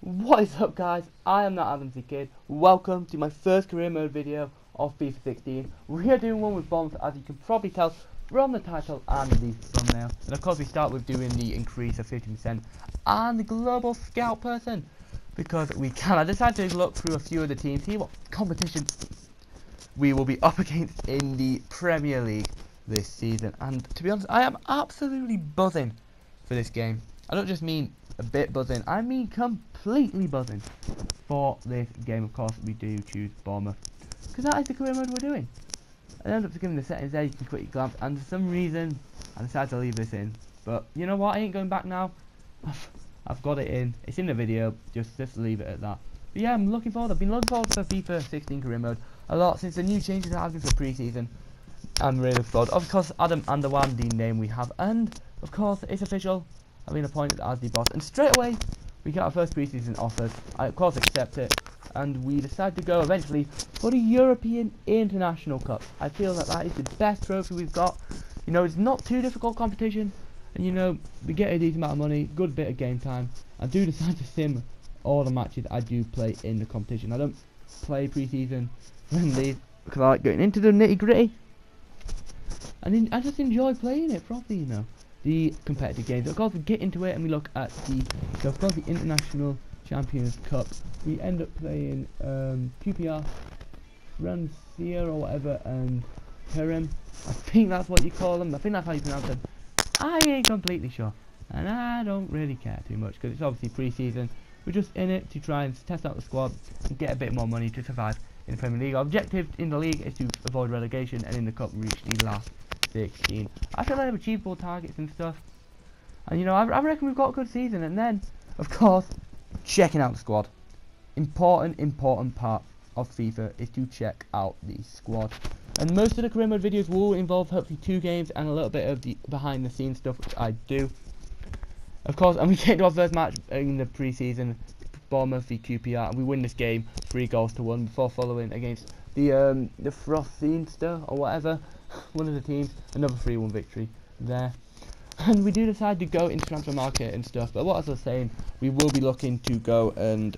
What is up, guys? I am that A.F.C kid. Welcome to my first career mode video of FIFA 16. We are doing one with bombs, as you can probably tell from the title and the thumbnail. And of course we start with doing the increase of 50% and the global scout person, because we can. I decided to look through a few of the teams, see what competition we will be up against in the Premier League this season. And to be honest, I am absolutely buzzing for this game. I don't just mean a bit buzzing, I mean completely buzzing for this game. Of course we do choose Bournemouth, because that is the career mode we're doing. I ended up giving the settings there, you can quickly glance, and for some reason I decided to leave this in. But you know what, I ain't going back now. I've got it in, it's in the video, just leave it at that. But yeah, I'm looking forward, I've been looking forward to FIFA 16 career mode a lot since the new changes that have been for pre-season. I'm really looking forward. Of course, Adam Underwan, the name we have, and of course it's official, I've been appointed as the boss, and straight away we get our first pre-season offers. I of course accept it, and we decide to go eventually for the European International Cup. I feel that that is the best trophy we've got. You know, it's not too difficult competition, and you know, we get a decent amount of money, good bit of game time. I do decide to sim all the matches I do play in the competition. I don't play pre-season friendlies because I like getting into the nitty-gritty, and I just enjoy playing it properly, you know. The competitive games. Of course, we get into it and we look at the International Champions Cup. We end up playing QPR, Francia or whatever, and Perem. I think that's what you call them. I think that's how you pronounce them. I ain't completely sure, and I don't really care too much because it's obviously pre-season. We're just in it to try and test out the squad and get a bit more money to survive in the Premier League. Our objective in the league is to avoid relegation, and in the cup reach the last 16. I feel like I have achievable targets and stuff, and you know, I reckon we've got a good season. And then of course, checking out the squad. Important part of FIFA is to check out the squad, and most of the career mode videos will involve hopefully 2 games and a little bit of the behind the scenes stuff, which I do of course. And we get to our first match in the pre-season, Bournemouth v QPR, and we win this game 3-1 before following against the Frostinster or whatever, one of the teams, another 3-1 victory there. And we do decide to go into transfer market and stuff, but what as I was saying, we will be looking to go and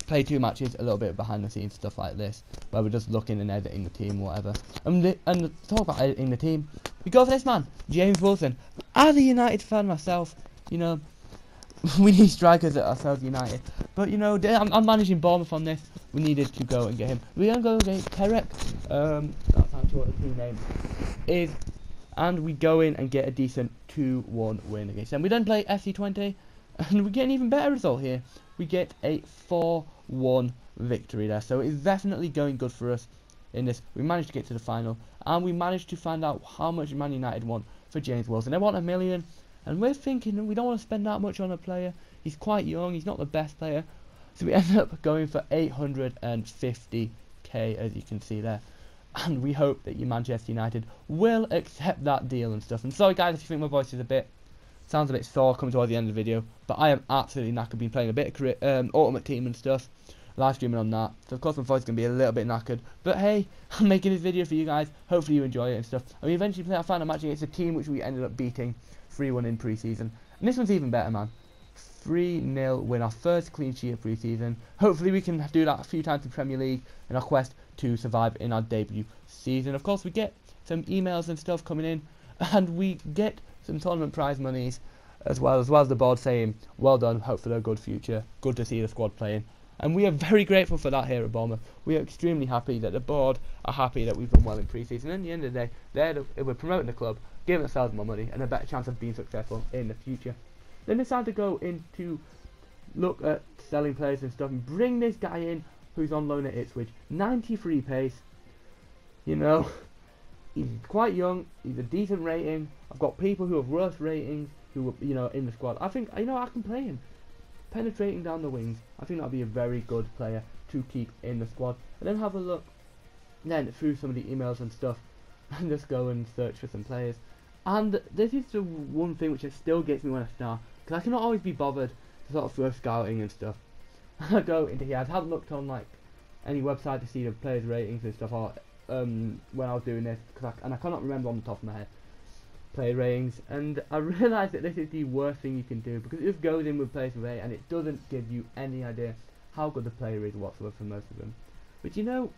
play 2 matches, a little bit behind the scenes stuff like this, where we're just looking and editing the team or whatever. And talk about editing the team, we go for this man, James Wilson. As a United fan myself, you know, we need strikers at ourselves, United. But you know, I'm managing Bournemouth on this. We needed to go and get him. We're gonna go against Perek. That's actually what the team name is. And we go in and get a decent 2-1 win against them. We then play FC 20, and we get an even better result here. We get a 4-1 victory there. So it's definitely going good for us in this. We managed to get to the final, and we managed to find out how much Man United want for James Wilson. They want $1 million. And we're thinking we don't want to spend that much on a player. He's quite young, he's not the best player. So we ended up going for 850k, as you can see there. And we hope that Manchester United will accept that deal and stuff. And sorry guys if you think my voice is sounds a bit sore coming towards the end of the video, but I am absolutely knackered. Been playing a bit of Ultimate Team and stuff, live streaming on that. So of course my voice is going to be a little bit knackered. But hey, I'm making this video for you guys. Hopefully you enjoy it and stuff. And we eventually play our final match against a team which we ended up beating 3-1 in pre-season, and this one's even better, man. 3-0 win, our first clean sheet of pre-season. Hopefully we can do that a few times in Premier League in our quest to survive in our debut season. Of course we get some emails and stuff coming in, and we get some tournament prize monies as well as the board saying well done, hope for a good future, good to see the squad playing. And we are very grateful for that here at Bournemouth. We are extremely happy that the board are happy that we've done well in pre-season. And at the end of the day, we're promoting the club, giving ourselves more money, and a better chance of being successful in the future. Then decide to go into look at selling players and stuff, and bring this guy in who's on loan at Ipswich. 93 pace. You know, he's quite young. He's a decent rating. I've got people who have worse ratings who are, you know, in the squad. I think, you know, I can play him. Penetrating down the wings, I think that'll be a very good player to keep in the squad. And then have a look then through some of the emails and stuff, and just go and search for some players. And this is the one thing which still gets me when I start, because I cannot always be bothered to sort of go scouting and stuff. I go into here. I haven't looked on like any website to see the players' ratings and stuff, or when I was doing this, and I cannot remember on the top of my head. player ratings, and I realised that this is the worst thing you can do, because it just goes in with players with A and it doesn't give you any idea how good the player is whatsoever for most of them. But you know,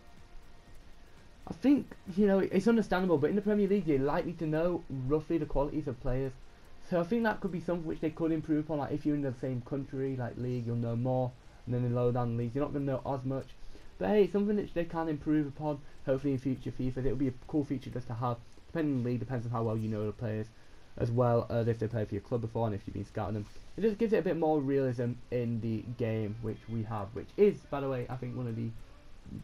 I think, you know, it's understandable, but in the Premier League you're likely to know roughly the qualities of players. So I think that could be something which they could improve upon. Like if you're in the same country, like league, you'll know more, and then in lower down leagues, you're not going to know as much. But hey, it's something which they can improve upon. Hopefully in future FIFA, it'll be a cool feature just to have. Depending on the league, depends on how well you know the players, as well as if they played for your club before and if you've been scouting them. It just gives it a bit more realism in the game which we have, which is, by the way, I think one of the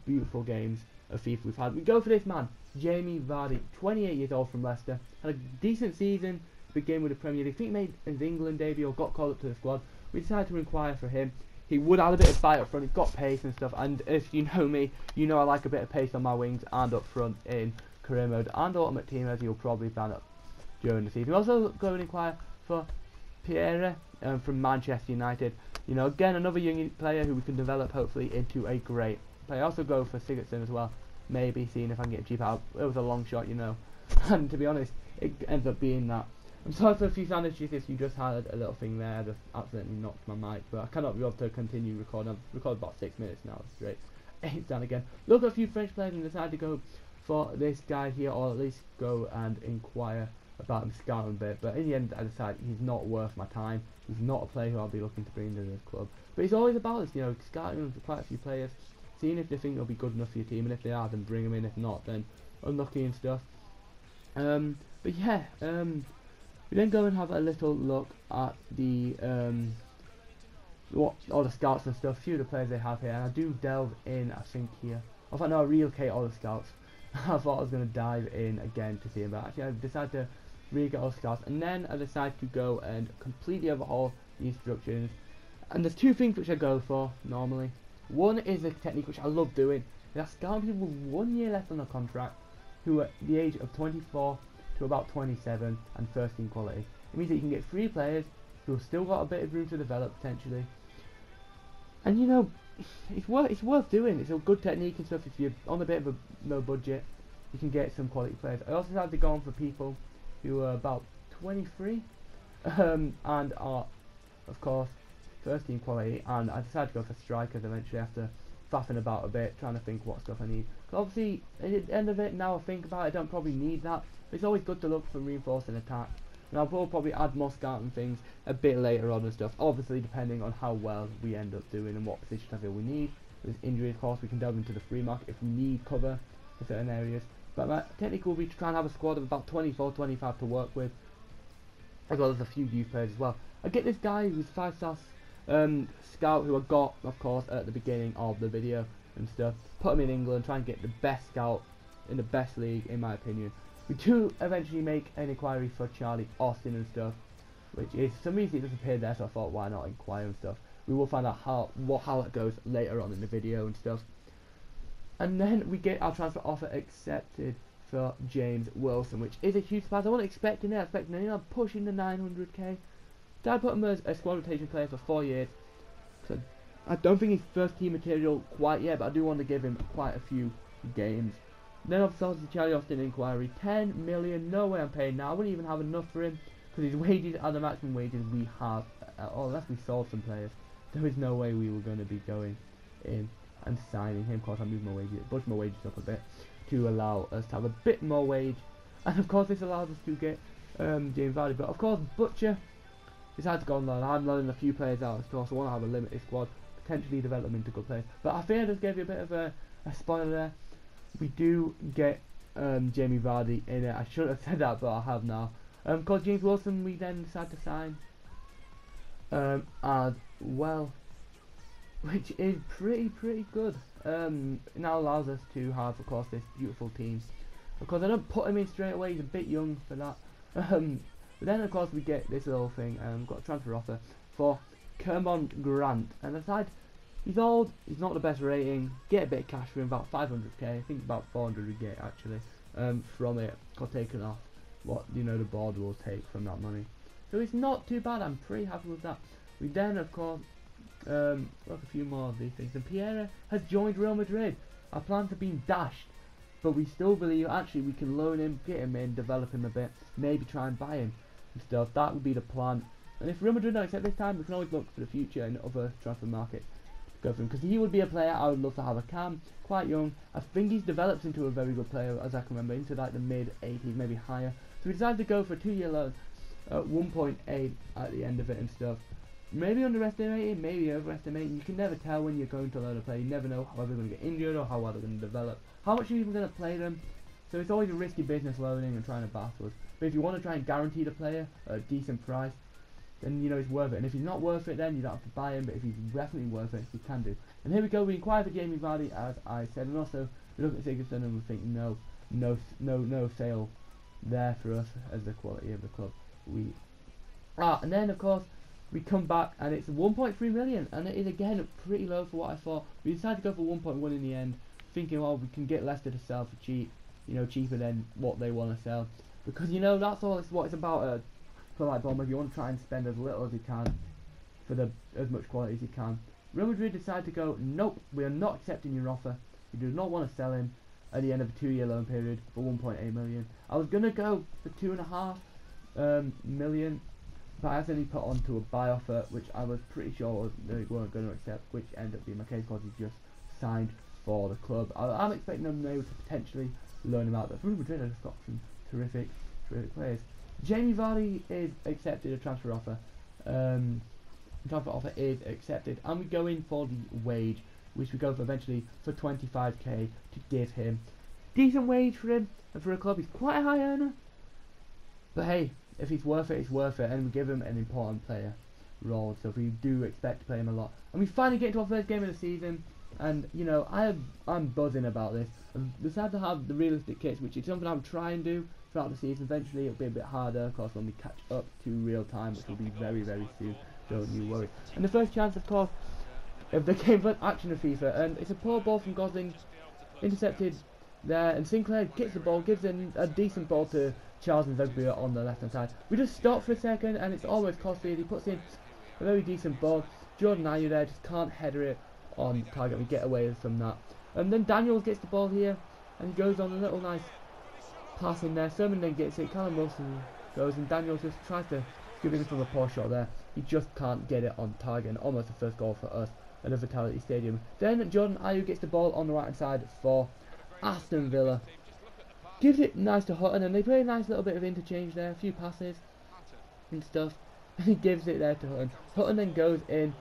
beautiful games of FIFA we've had. We go for this man, Jamie Vardy, 28 years old from Leicester, had a decent season to begin with the Premier League. I think he made his England debut or got called up to the squad. We decided to inquire for him. He would have a bit of fight up front, he's got pace and stuff, and if you know me, you know I like a bit of pace on my wings and up front in career mode and ultimate team, as you'll probably find out during the season. We also go and inquire for Pierre from Manchester United. You know, again, another young player who we can develop hopefully into a great player. I also go for Sigurdsson as well, maybe seeing if I can get cheap out. It was a long shot, you know, and to be honest, it ends up being that. I'm sorry for a few sound issues if you just had a little thing there, I just accidentally knocked my mic, but I cannot be able to continue recording. I've recorded about 6 minutes now straight. It's done again. Look at a few French players and decided to go for this guy here, or at least go and inquire about him, scout him a bit, but in the end I decided he's not worth my time. He's not a player who I'll be looking to bring into this club. But it's always about this, you know, scouting quite a few players, seeing if they think they'll be good enough for your team, and if they are, then bring them in. If not, then unlucky and stuff. But yeah, we then go and have a little look at the what all the scouts and stuff, few of the players they have here, and I do delve in, I think here. In fact, no, I relocate all the scouts. I thought I was going to dive in again to see him, but actually I decided to re-get all the scouts, and then I decided to go and completely overhaul the instructions. And there's two things which I go for normally. One is a technique which I love doing. That's scouting people with 1 year left on their contract, who are at the age of 24 to about 27 and first team quality. It means that you can get 3 players who have still got a bit of room to develop potentially. And you know, it's worth doing. It's a good technique and stuff. If you're on a bit of a low budget, you can get some quality players. I also had to go on for people who are about 23 and are, of course, first team quality. And I decided to go for strikers eventually after faffing about a bit, trying to think what stuff I need. Obviously, at the end of it, now I think about it, I don't probably need that. But it's always good to look for reinforcing attack. And I will probably add more scouting things a bit later on and stuff, obviously depending on how well we end up doing and what position I feel we need. With injury, of course, we can delve into the free market if we need cover for certain areas. But my technique will be to try and have a squad of about 24, 25 to work with, as well as a few youth players as well. I get this guy who's 5-star scout who I got, of course, at the beginning of the video and stuff. Put him in England, try and get the best scout in the best league, in my opinion. We do eventually make an inquiry for Charlie Austin and stuff, which is, for some reason it disappeared there, so I thought why not inquire and stuff. We will find out how it goes later on in the video and stuff. And then we get our transfer offer accepted for James Wilson, which is a huge surprise. I wasn't expecting it. I was expecting, you know, pushing the 900k. Dad put him as a squad rotation player for 4 years. So I don't think he's first team material quite yet, but I do want to give him quite a few games. Then obviously the Charlie Austin inquiry, 10 million, no way I'm paying now. I wouldn't even have enough for him, because his wages are the maximum wages we have, unless we sold some players. There is no way we were going to be going in and signing him. Of course I moved my wages, pushed my wages up a bit to allow us to have a bit more wage, and of course this allows us to get James Vardy. But of course Butcher decided to go on loan. I'm loaning a few players out, so I want to have a limited squad, potentially develop them into good players. But I think I just gave you a bit of a spoiler there. We do get Jamie Vardy in it. I shouldn't have said that, but I have now. Because James Wilson we then decided to sign as well, which is pretty good. It now allows us to have, of course, this beautiful team. Of course, I don't put him in straight away. He's a bit young for that. But then, of course, we get this little thing. Got a transfer offer for Kermond Grant, and aside. He's old, he's not the best rating, get a bit of cash for him, about 500k, I think about 400 we get actually, from it, got taken off what, you know, the board will take from that money. So it's not too bad, I'm pretty happy with that. We then, of course, look a few more of these things, and Pierre has joined Real Madrid. Our plans have been dashed. but we still believe actually we can loan him, get him in, develop him a bit, maybe try and buy him and stuff. That would be the plan. And if Real Madrid don't accept this time, we can always look for the future in other transfer markets to go for him, because he would be a player I would love to have a cam. Quite young. I think he's developed into a very good player, as I can remember, into like the mid 80s, maybe higher. So we decided to go for a 2-year loan at 1.8 at the end of it and stuff. Maybe underestimating, maybe overestimating. You can never tell when you're going to loan a player. You never know how they're going to get injured or how well they're going to develop. How much are you even going to play them? So it's always a risky business loaning and trying to battle us. But if you want to try and guarantee the player at a decent price, then you know it's worth it. And if he's not worth it, then you don't have to buy him. But if he's definitely worth it, you can do. And here we go. We inquired for Jamie Vardy, as I said, and also we look at Sigurdsson and we think no sale there for us as the quality of the club. And then of course we come back and it's 1.3 million, and it is again pretty low for what I thought. We decided to go for 1.1 in the end, thinking, well, we can get Leicester to sell for cheap, you know, cheaper than what they want to sell, because you know that's all what it's about. For like Bournemouth, you want to try and spend as little as you can for as much quality as you can. Real Madrid decided to go, nope, we are not accepting your offer. We do not want to sell him at the end of a 2-year loan period for 1.8 million. I was gonna go for 2.5 million, but I accidentally put onto a buy offer, which I was pretty sure they weren't going to accept, which ended up being my case because he just signed for the club. I'm expecting them to potentially loan him out. But Real Madrid have got some terrific players. Jamie Vardy is accepted a transfer offer. Transfer offer is accepted, and we go in for the wage, which we go for eventually for 25k to give him. Decent wage for him, and for a club he's quite a high earner. But hey, if he's worth it, it's worth it, and we give him an important player role. So we do expect to play him a lot. And we finally get into our first game of the season, and you know I'm buzzing about this. I've decided to have the realistic kits, which is something I'm trying to do throughout the season. Eventually it'll be a bit harder, of course, when we catch up to real time, which will be very, very soon. Don't you worry. And the first chance, of course, of the game for action of FIFA, and it's a poor ball from Gosling, intercepted there, and Sinclair gets the ball, gives in a decent ball to Charles and Zogbia on the left hand side. We just stop for a second, and it's almost costly. He puts in a very decent ball. Jordan Ayew there just can't header it on target. We get away from that. And then Daniels gets the ball here, and he goes on a little nice pass in there. Sermon then gets it. Callum Wilson goes, and Daniels just tries to give it from a poor shot there. He just can't get it on target, and almost the first goal for us at the Vitality Stadium. Then Jordan Ayew gets the ball on the right hand side for Aston Villa. Gives it nice to Hutton, and they play a nice little bit of interchange there, a few passes and stuff, and he gives it there to Hutton. Hutton then goes in,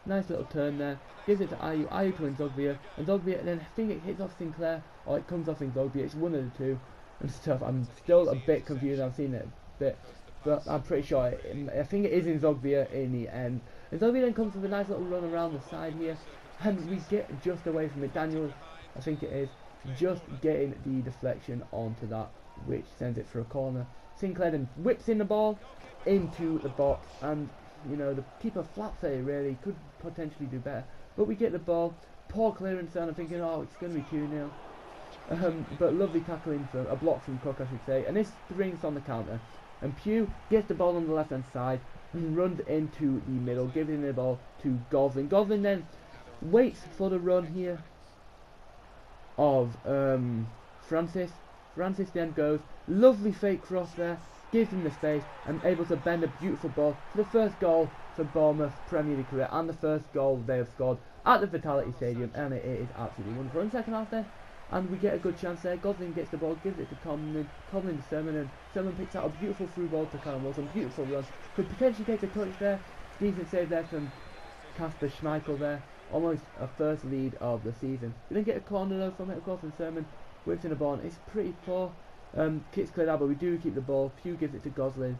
nice little turn there, gives it to Ayew, Ayew to Nzogbia, and Nzogbia then I think it hits off Sinclair, or it comes off Nzogbia, it's one of the two and stuff. I'm still a bit confused, I've seen it a bit, but I'm pretty sure I think it is Nzogbia in the end. Nzogbia then comes with a nice little run around the side here, and we get just away from it. Daniels, I think it is, just getting the deflection onto that, which sends it for a corner. Sinclair then whips in the ball into the box, and you know the keeper flaps it, really could potentially do better, but we get the ball, poor clearance, and I'm thinking, oh, it's going to be 2-0, but lovely tackling from a block from Cook, I should say, and this brings on the counter, and Pugh gets the ball on the left hand side and runs into the middle, giving the ball to Gosling. Gosling then waits for the run here of Francis. Francis then goes, lovely fake cross there, gives him the space, and able to bend a beautiful ball for the first goal for Bournemouth Premier League career, and the first goal they have scored at the Vitality Stadium, and it is absolutely wonderful. In the second half then, and we get a good chance there. Gosling gets the ball, gives it to Tomlin to Sermon, and Sermon picks out a beautiful through ball to Callum Wilson, beautiful run, could potentially take a touch there, decent save there from Kasper Schmeichel there. Almost a first lead of the season. We didn't get a corner though from it, of course, and Sermon whips in the ball. It's pretty poor. Kicks cleared out, but we do keep the ball. Pugh gives it to Gosling.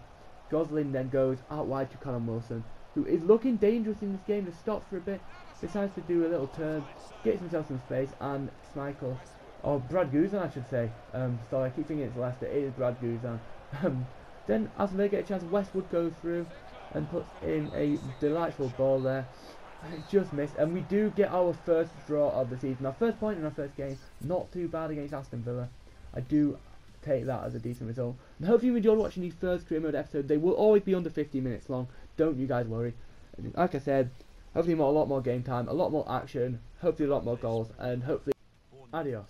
Gosling then goes out wide to Callum Wilson, who is looking dangerous in this game. Just stops for a bit, decides to do a little turn, gets himself some space, and Schmeichel, or Brad Guzan I should say. Sorry, I keep thinking it's Leicester. It is Brad Guzan. Then as they get a chance, Westwood goes through and puts in a delightful ball there. It's just missed, and we do get our first draw of the season. Our first point in our first game, not too bad against Aston Villa. I do take that as a decent result. And hopefully you enjoyed watching these first Career Mode episodes. They will always be under 50 minutes long. Don't you guys worry. And like I said, hopefully a lot more game time, a lot more action, hopefully a lot more goals, and hopefully adios.